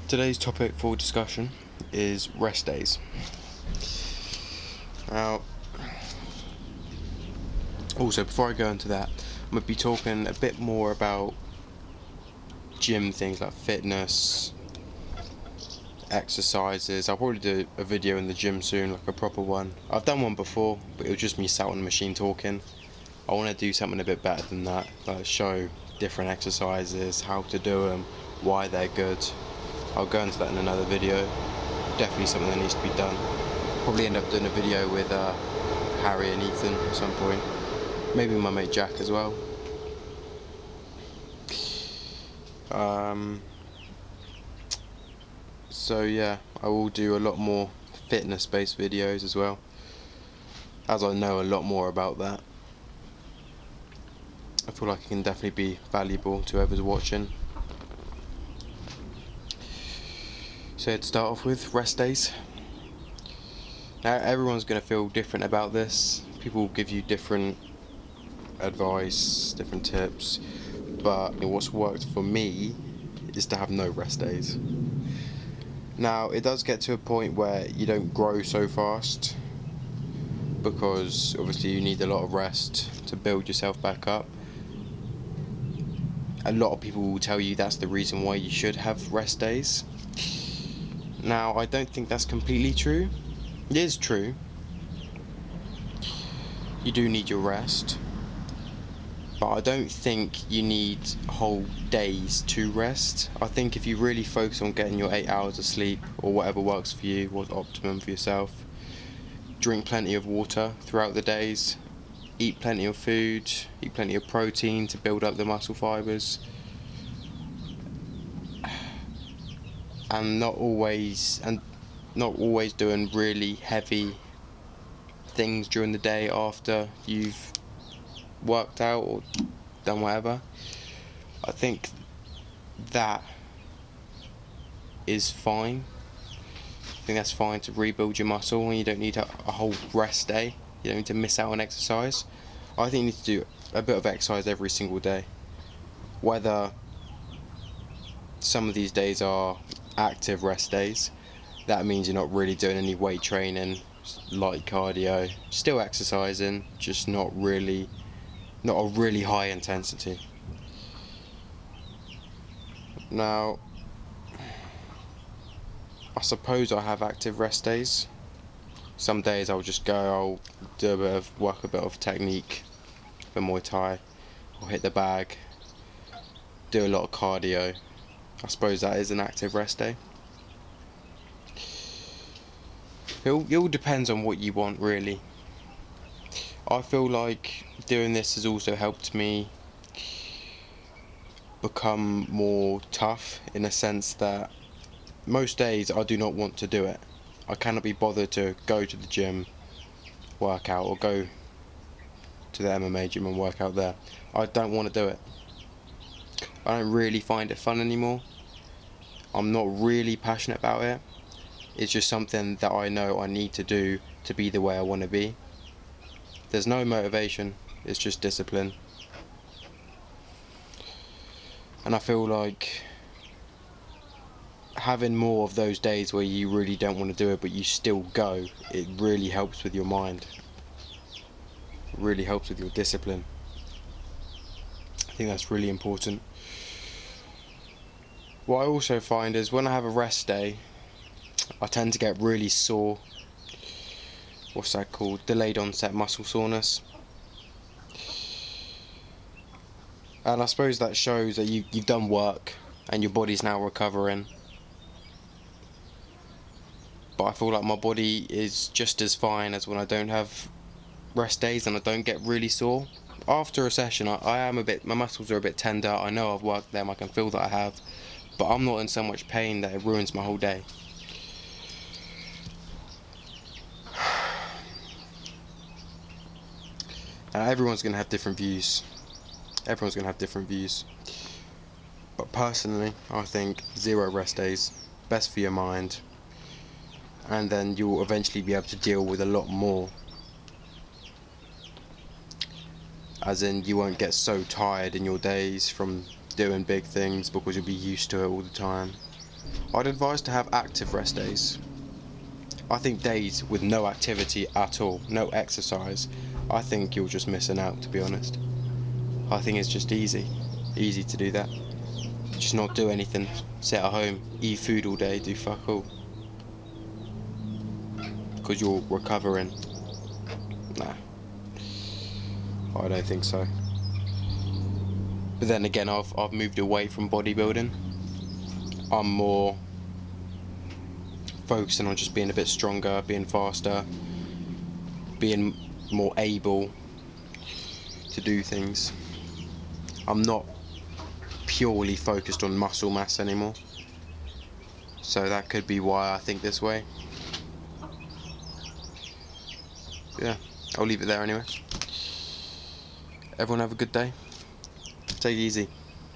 Today's topic for discussion is rest days. Now, also before I go into that, I'm going to be talking a bit more about gym things like fitness, exercises. I'll probably do a video in the gym soon, like a proper one. I've done one before, but it was just me sat on the machine talking. I want to do something a bit better than that, like show different exercises, how to do them, why they're good. I'll go into that in another video. Definitely something that needs to be done. Probably end up doing a video with Harry and Ethan at some point. Maybe my mate Jack as well. So yeah, I will do a lot more fitness based videos as well, as I know a lot more about that. I feel like it can definitely be valuable to whoever's watching. So to start off with, rest days. Now everyone's going to feel different about this. People will give you different advice, different tips, but what's worked for me is to have no rest days. Now it does get to a point where you don't grow so fast, because obviously you need a lot of rest to build yourself back up. A lot of people will tell you that's the reason why you should have rest days. Now I don't think that's completely true. It is true, you do need your rest, but I don't think you need whole days to rest. I think if you really focus on getting your 8 hours of sleep, or whatever works for you, what's optimum for yourself, drink plenty of water throughout the days, eat plenty of food, eat plenty of protein to build up the muscle fibres, and not always doing really heavy things during the day after you've worked out or done whatever. I think that is fine. I think that's fine to rebuild your muscle, and you don't need a whole rest day. You don't need to miss out on exercise. I think you need to do a bit of exercise every single day. Whether some of these days are active rest days, that means you're not really doing any weight training, light cardio, still exercising, just not a really high intensity. Now, I suppose I have active rest days. Some days I'll just go, I'll do a bit of technique for Muay Thai, I'll hit the bag, do a lot of cardio. I suppose that is an active rest day. It all depends on what you want, really. I feel like doing this has also helped me become more tough, in a sense that most days I do not want to do it. I cannot be bothered to go to the gym, work out, or go to the MMA gym and work out there. I don't want to do it. I don't really find it fun anymore. I'm not really passionate about it. It's just something that I know I need to do to be the way I want to be. There's no motivation, it's just discipline. And I feel like having more of those days where you really don't want to do it but you still go, it really helps with your mind. It really helps with your discipline. I think that's really important. What I also find is when I have a rest day, I tend to get really sore. What's that called? Delayed onset muscle soreness. And I suppose that shows that you've done work and your body's now recovering. But I feel like my body is just as fine as when I don't have rest days and I don't get really sore. After a session, my muscles are a bit tender. I know I've worked them, I can feel that I have, but I'm not in so much pain that it ruins my whole day. Everyone's going to have different views. But personally, I think 0 rest days, best for your mind, and then you'll eventually be able to deal with a lot more. As in, you won't get so tired in your days from doing big things because you'll be used to it all the time. I'd advise to have active rest days. I think days with no activity at all, no exercise, I think you're just missing out, to be honest. I think it's just easy to do that. Just not do anything, sit at home, eat food all day, do fuck all. Because you're recovering. Nah, I don't think so. But then again, I've moved away from bodybuilding. I'm more focusing on just being a bit stronger, being faster, being more able to do things. I'm not purely focused on muscle mass anymore. So that could be why I think this way. Yeah, I'll leave it there anyway. Everyone have a good day. Take it easy.